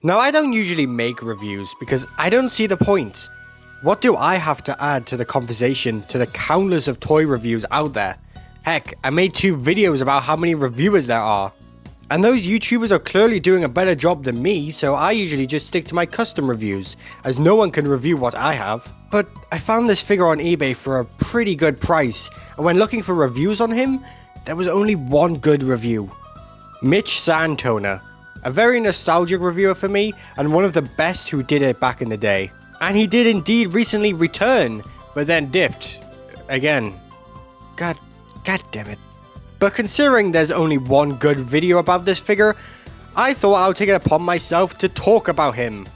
Now, I don't usually make reviews because I don't see the point. What do I have to add to the conversation to the countless of toy reviews out there? Heck, I made 2 videos about how many reviewers there are. And those YouTubers are clearly doing a better job than me, so I usually just stick to my custom reviews, as no one can review what I have. But I found this figure on eBay for a pretty good price, and when looking for reviews on him, there was only one good review. Mitch Santona, a very nostalgic reviewer for me, and one of the best who did it back in the day. And he did indeed recently return, but then dipped. Again. God damn it. But considering there's only one good video about this figure, I thought I would take it upon myself to talk about him.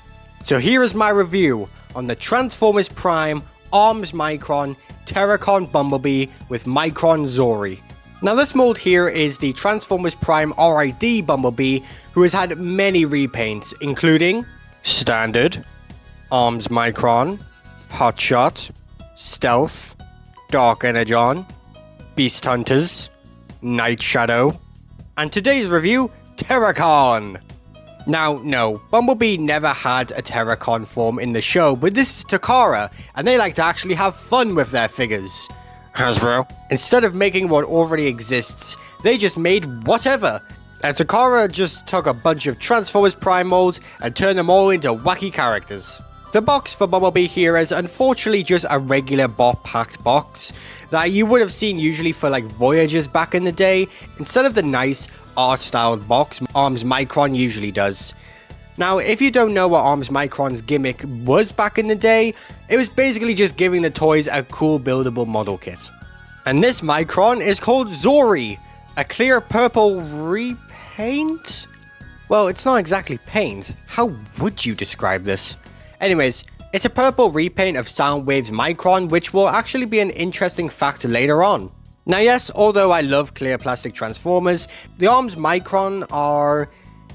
So here is my review on the Transformers Prime Arms Micron Terrorcon Bumblebee with Micron Zori. Now this mold here is the Transformers Prime RID Bumblebee, who has had many repaints, including Standard, Arms Micron, Hotshot, Stealth, Dark Energon, Beast Hunters, Night Shadow, and today's review, Terrorcon. Now, no, Bumblebee never had a Terrorcon form in the show, but this is Takara, and they like to actually have fun with their figures. Hasbro. Instead of making what already exists, they just made whatever. And Takara just took a bunch of Transformers Prime molds and turned them all into wacky characters. The box for Bumblebee here is unfortunately just a regular packed box that you would have seen usually for like Voyagers back in the day, instead of the nice art-styled box Arms Micron usually does. Now, if you don't know what Arms Micron's gimmick was back in the day, it was basically just giving the toys a cool buildable model kit. And this Micron is called Zori, a clear purple repaint? Well, it's not exactly paint. How would you describe this? Anyways, it's a purple repaint of Soundwave's Micron, which will actually be an interesting fact later on. Now yes, although I love clear plastic Transformers, the Arms Micron are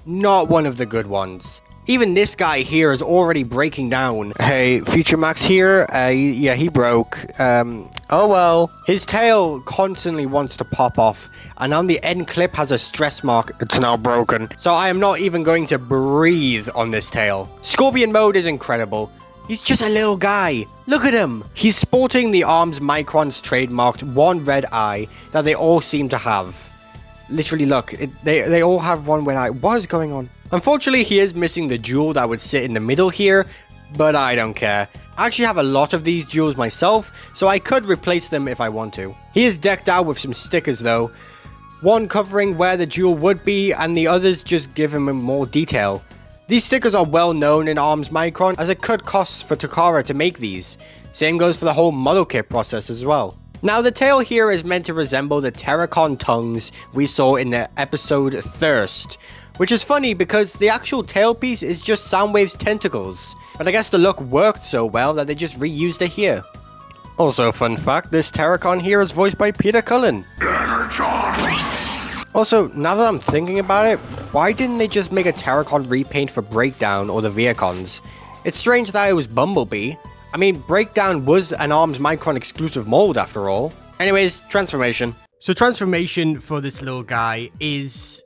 not one of the good ones. Even this guy here is already breaking down. Hey, Future Max here, yeah, he broke. Oh well. His tail constantly wants to pop off, and on the end clip has a stress mark. It's now broken. So I am not even going to breathe on this tail. Scorpion mode is incredible. He's just a little guy. Look at him. He's sporting the Arms Micron's trademarked one red eye that they all seem to have. Literally, look. They all have one red eye. What is going on? Unfortunately, he is missing the jewel that would sit in the middle here, but I don't care. I actually have a lot of these jewels myself, so I could replace them if I want to. He is decked out with some stickers though. One covering where the jewel would be, and the others just give him more detail. These stickers are well known in Arms Micron, as it could cost for Takara to make these. Same goes for the whole model kit process as well. Now the tail here is meant to resemble the Terrorcon tongues we saw in the episode Thirst, which is funny because the actual tailpiece is just Soundwave's tentacles, but I guess the look worked so well that they just reused it here. Also, fun fact, this Terrorcon here is voiced by Peter Cullen. Also, now that I'm thinking about it, why didn't they just make a Terrorcon repaint for Breakdown or the Viacons? It's strange that it was Bumblebee. I mean, Breakdown was an Arms Micron exclusive mold after all. Anyways, transformation. So transformation for this little guy is,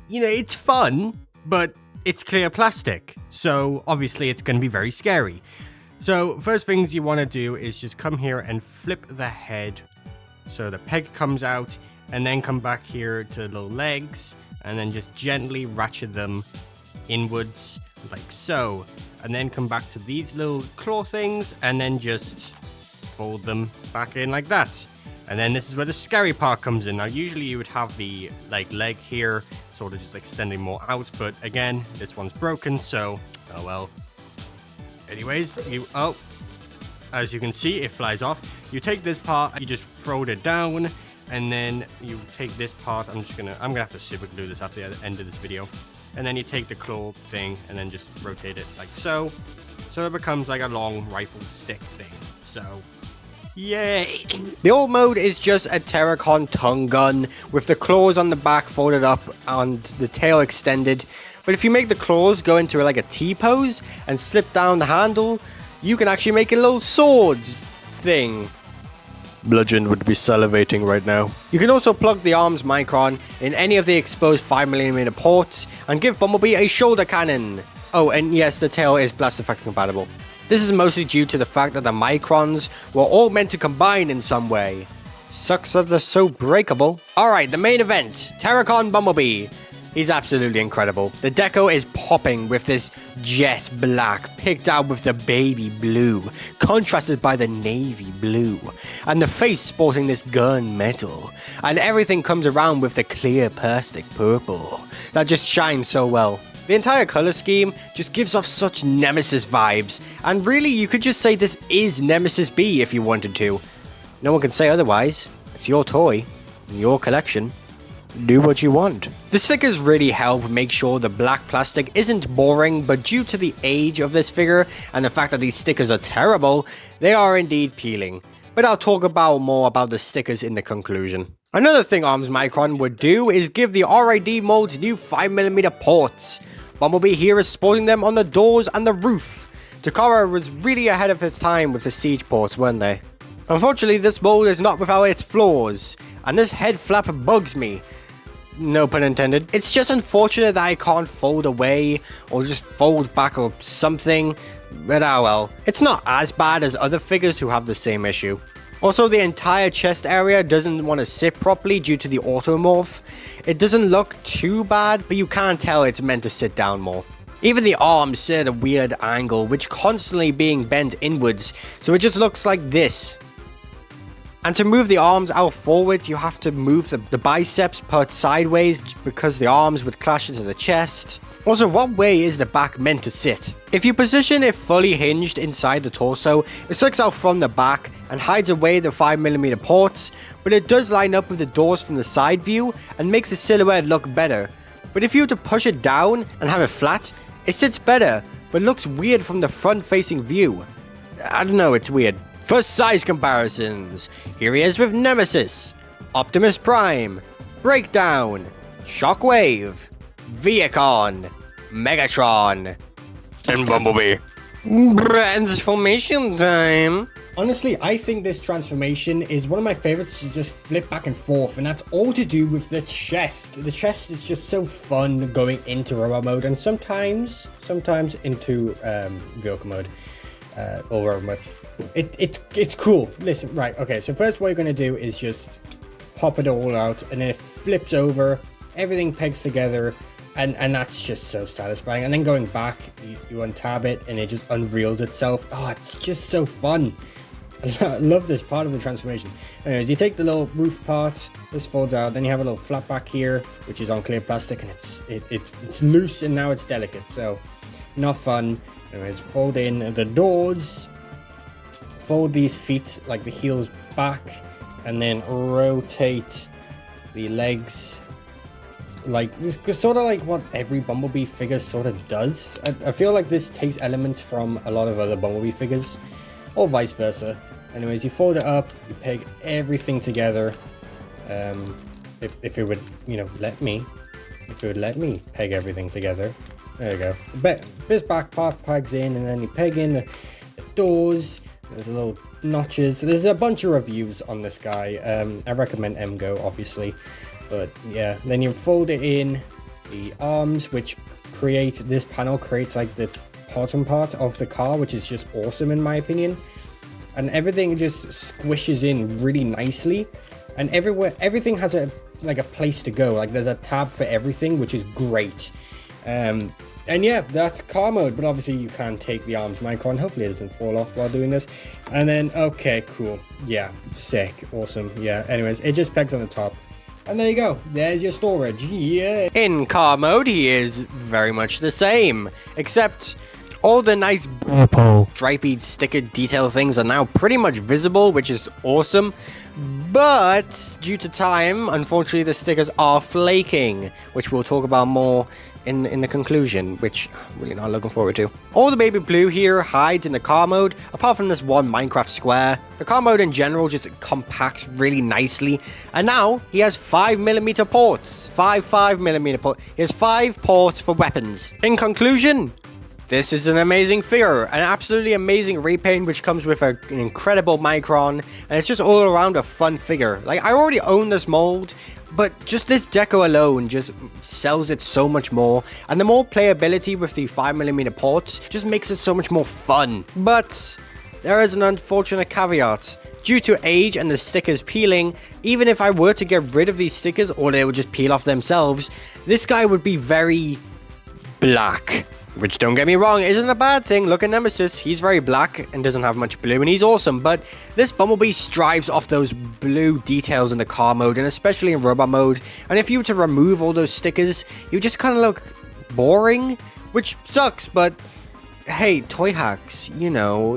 you know, it's fun, but it's clear plastic. So obviously it's going to be very scary. So first things you want to do is just come here and flip the head so the peg comes out, and then come back here to the little legs, and then just gently ratchet them inwards like so, and then come back to these little claw things and then just fold them back in like that. And then this is where the scary part comes in. Now usually you would have the like leg here sort of just extending more out, but again this one's broken, so oh well. Anyways, as you can see, it flies off. You take this part, you just throw it down, and then you take this part. I'm gonna have to super glue this after the end of this video. And then you take the claw thing and then just rotate it like so. So it becomes like a long rifle stick thing. So, yay! The old mode is just a Terrorcon tongue gun with the claws on the back folded up and the tail extended. But if you make the claws go into like a T pose and slip down the handle, you can actually make a little sword thing. Bludgeon would be salivating right now. You can also plug the Arms Micron in any of the exposed 5mm ports and give Bumblebee a shoulder cannon. Oh, and yes, the tail is blast effect compatible. This is mostly due to the fact that the microns were all meant to combine in some way. Sucks that they're so breakable. Alright, the main event, Terrorcon Bumblebee. He's absolutely incredible. The deco is popping with this jet black, picked out with the baby blue, contrasted by the navy blue, and the face sporting this gun metal, and everything comes around with the clear plastic purple that just shines so well. The entire color scheme just gives off such Nemesis vibes, and really you could just say this is Nemesis B if you wanted to. No one can say otherwise. It's your toy, your collection. Do what you want. The stickers really help make sure the black plastic isn't boring, but due to the age of this figure and the fact that these stickers are terrible, they are indeed peeling. But I'll talk more about the stickers in the conclusion. Another thing Arms Micron would do is give the RID molds new 5mm ports. Bumblebee here is sporting them on the doors and the roof. Takara was really ahead of its time with the siege ports, weren't they? Unfortunately, this mold is not without its flaws, and this head flap bugs me. No pun intended. It's just unfortunate that I can't fold away or just fold back or something, but oh well. It's not as bad as other figures who have the same issue. Also, the entire chest area doesn't want to sit properly due to the automorph. It doesn't look too bad, but you can tell it's meant to sit down more. Even the arms sit at a weird angle, which constantly being bent inwards, so it just looks like this. And to move the arms out forward, you have to move the biceps put sideways because the arms would clash into the chest. Also, what way is the back meant to sit? If you position it fully hinged inside the torso, it sticks out from the back and hides away the 5mm ports, but it does line up with the doors from the side view and makes the silhouette look better. But if you were to push it down and have it flat, it sits better, but looks weird from the front-facing view. I don't know, it's weird. For size comparisons, here he is with Nemesis, Optimus Prime, Breakdown, Shockwave, Viacon, Megatron, and Bumblebee. Transformation time! Honestly, I think this transformation is one of my favorites to just flip back and forth, and that's all to do with the chest. The chest is just so fun going into robot mode, and sometimes into vehicle mode, or robot mode. It's cool. Listen, right, okay, so first what you're going to do is just pop it all out, and then it flips over, everything pegs together, and that's just so satisfying. And then going back, you untab it, and it just unreels itself. Oh, it's just so fun. I love this part of the transformation. Anyways, you take the little roof part, this folds out, then you have a little flap back here, which is on clear plastic, and it's loose, and now it's delicate, so not fun. Anyways, fold in the doors, fold these feet, like the heels back, and then rotate the legs, like sort of like what every Bumblebee figure sort of does. I feel like this takes elements from a lot of other Bumblebee figures, or vice versa. Anyways, you fold it up, you peg everything together. If it would, let me peg everything together. There you go. This back part pegs in, and then you peg in the doors. There's little notches. There's a bunch of reviews on this guy. I recommend MGO, obviously. But yeah, then you fold it in. The arms, which this panel creates like the bottom part of the car, which is just awesome in my opinion. And everything just squishes in really nicely. And everything has a place to go. Like there's a tab for everything, which is great. And yeah, that's car mode, but obviously you can take the arms micron. Hopefully it doesn't fall off while doing this. And then, okay, cool. Yeah, sick, awesome. Yeah, anyways, it just pegs on the top. And there you go. There's your storage. Yeah. In car mode, he is very much the same, except all the nice stripy sticker detail things are now pretty much visible, which is awesome. But due to time, unfortunately, the stickers are flaking, which we'll talk about more in the conclusion, which I'm really not looking forward to. All the baby blue here hides in the car mode, apart from this one Minecraft square. The car mode in general just compacts really nicely, and now he has 5mm ports. 5mm ports. He has 5 ports for weapons. In conclusion, this is an amazing figure, an absolutely amazing repaint, which comes with an incredible micron, and it's just all around a fun figure. Like, I already own this mold. But just this deco alone just sells it so much more, and the more playability with the 5mm ports just makes it so much more fun. But there is an unfortunate caveat. Due to age and the stickers peeling, even if I were to get rid of these stickers or they would just peel off themselves, this guy would be very black. Which, don't get me wrong, isn't a bad thing. Look at Nemesis, he's very black and doesn't have much blue, and he's awesome, but this Bumblebee strives off those blue details in the car mode, and especially in robot mode, and if you were to remove all those stickers, you just kind of look boring, which sucks, but hey, toy hacks, you know.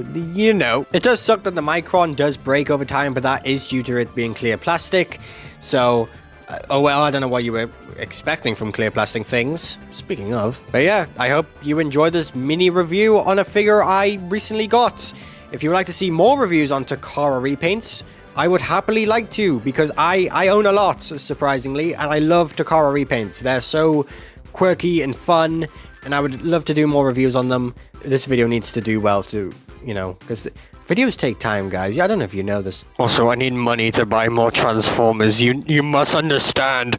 It does suck that the Micron does break over time, but that is due to it being clear plastic, so... oh well, I don't know what you were expecting from clear plastic things, speaking of. But yeah, I hope you enjoyed this mini review on a figure I recently got. If you would like to see more reviews on Takara repaints, I would happily like to, because I own a lot, surprisingly, and I love Takara repaints. They're so quirky and fun, and I would love to do more reviews on them. This video needs to do well too, you know, because... videos take time, guys. Yeah, I don't know if you know this. Also, I need money to buy more Transformers. You must understand.